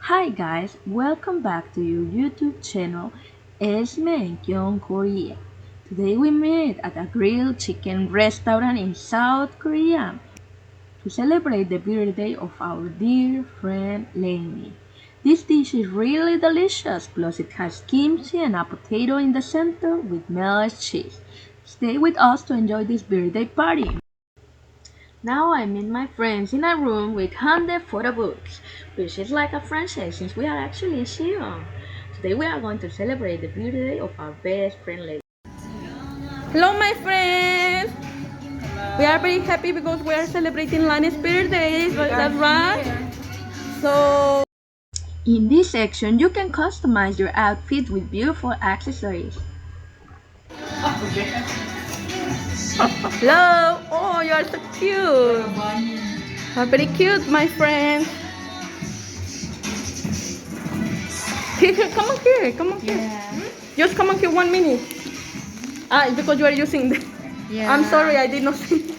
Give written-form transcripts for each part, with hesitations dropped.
Hi guys, welcome back to your YouTube channel Esme and Gyung Korea. Today we meet at a grilled chicken restaurant in South Korea to celebrate the birthday of our dear friend Laney. This dish is really delicious, plus it has kimchi and a potato in the center with melted cheese. Stay with us to enjoy this birthday party. Now I meet my friends in a room with 100 photo booths, which is like a franchise since we are actually in Sion. Today we are going to celebrate the birthday of our best friend Lady. Hello my friends! We are very happy because we are celebrating Lany's birthday, is that right? So In this section, you can customize your outfit with beautiful accessories. hello! Oh, you are so cute! Are very cute, my friends. Here, come on here, come on here. Just come on here 1 minute. It's because you are using the... I'm sorry, I did not see.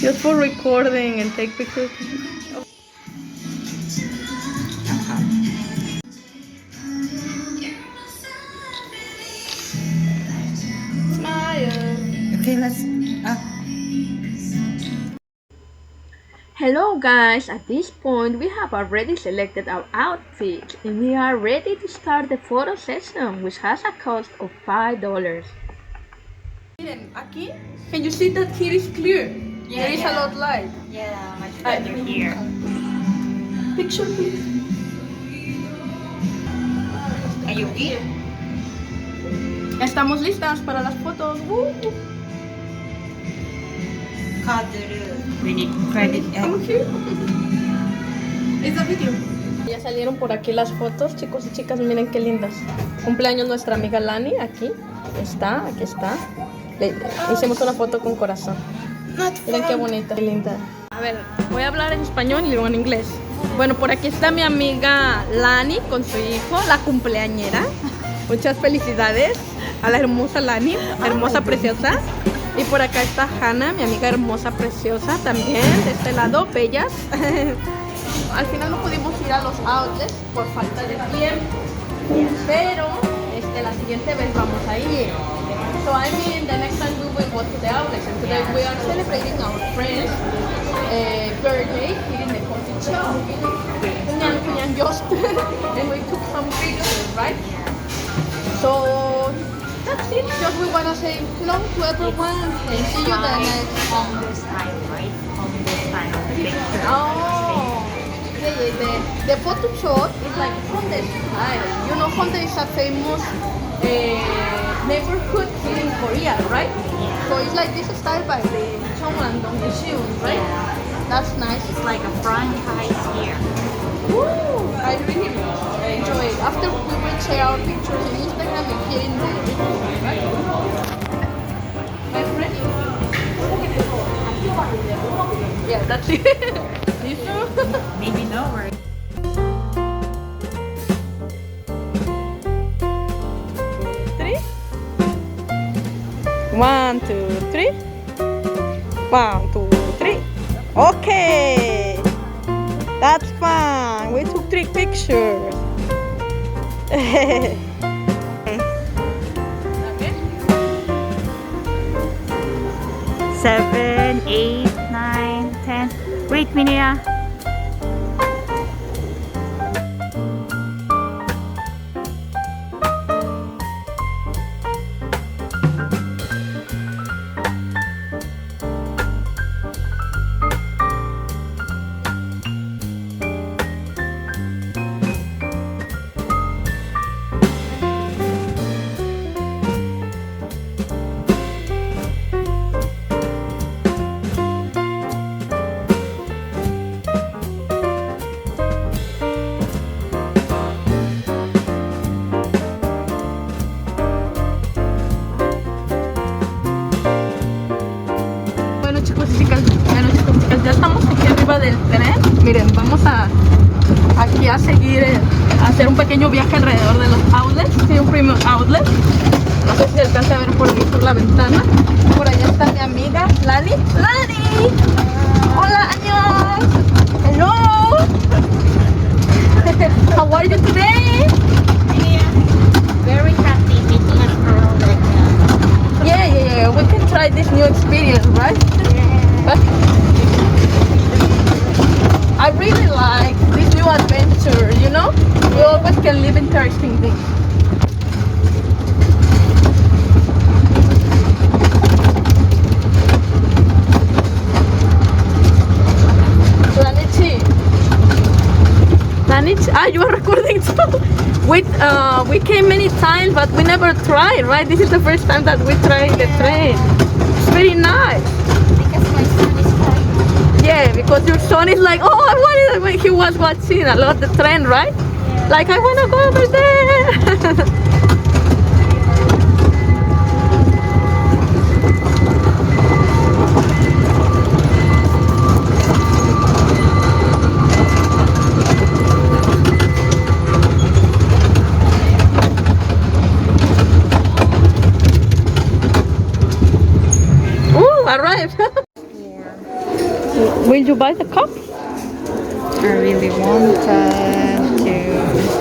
Just for recording and take pictures. Okay, let's. Hello guys, at this point we have already selected our outfits and we are ready to start the photo session, which has a cost of $5. Aquí, can you see that here is clear? There is a lot light. Yeah, much better here. Picture please. Are you okay? Estamos listas para las fotos. We need credit. Come here. It's a video. Ya salieron por aquí las fotos, chicos y chicas, miren qué lindas. Cumpleaños nuestra amiga Lany, aquí está, aquí está. Le hicimos una foto con corazón. Miren qué bonita, qué linda. A ver, voy a hablar en español y luego en inglés. Bueno, por aquí está mi amiga Lany con su hijo, la cumpleañera. Muchas felicidades a la hermosa Lany, hermosa, preciosa. Y por acá está Hanaa, mi amiga hermosa, preciosa también. De este lado, bellas. Al final no pudimos ir a los outlets por falta de tiempo. Pero la siguiente vez vamos a ir. So I mean, the next time we will go to the outlets. And today we are celebrating our friend's birthday here in the coffee shop. Kunyan just. And we took some pictures, right? So that's it. Just we want to say hello to everyone and see you the next On this time, right? On this time of the picture. Oh, yeah. The photo shot is like Honda style. You know, Honda is a famous neighborhood here in Korea, right? Yeah. So it's like this style by the Cheongwon Dong right? Yeah. That's nice. It's like a franchise here. Woo! I really enjoy it. After we will share our pictures on Instagram and here in the video, right? My friend? Yeah, that's it. You too? Maybe no word. Three. 1, 2, 3. 1, 2, 3. Okay. That's fine. We took 3 pictures. Okay. 7, 8, 9, 10. Wait, Minia. Ya estamos aquí arriba del tren. Miren, vamos aquí a seguir, a hacer un pequeño viaje alrededor de los outlets. Sí, un premium outlet. No sé si alcanza a ver por aquí por la ventana. Por allá está mi amiga Lany. ¡Lany! ¡Hola, años! ¡Hello! How are you today? Very happy meeting a girl like that. Yeah. We can try this new experience, right? I really like this new adventure, you know? We always can live interesting things. You are recording too. We came many times, but we never tried, right? This is the first time that we tried the train. It's very nice. Because my son is crying. Yeah, because your son is like, oh, I want it. When he was watching a lot the train, right? Yeah. Like, I want to go over there. Arrived. Will you buy the cup? I really wanted to.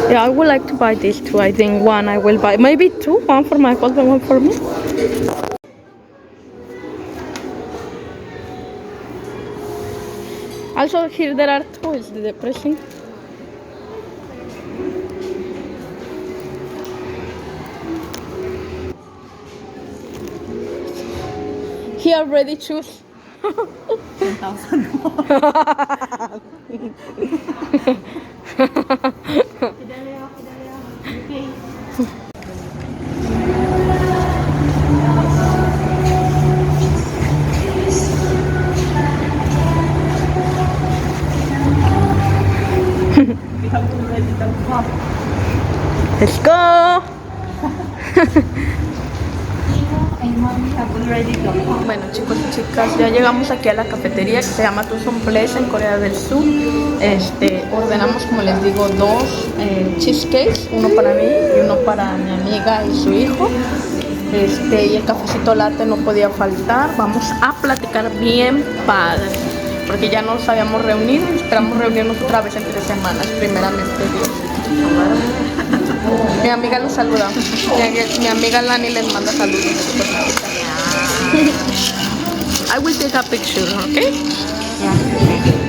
Yeah, I would like to buy these two. I think one I will buy. Maybe two. One for my husband, one for me. Also, here there are two. It's depressing. He already choose. 10,000 more. Let's go. Bueno, chicos y chicas, ya llegamos aquí a la cafetería que se llama CUMPLE en Corea del Sur. Ordenamos, como les digo, dos cheesecakes, uno para mí y uno para mi amiga y su hijo. Y el cafecito latte no podía faltar. Vamos a platicar bien padre, porque ya nos habíamos reunido y esperamos reunirnos otra vez en 3 semanas, primeramente Dios. Mi amiga los saluda. Mi amiga Lani les manda saludos. I will take a picture, okay? Yeah.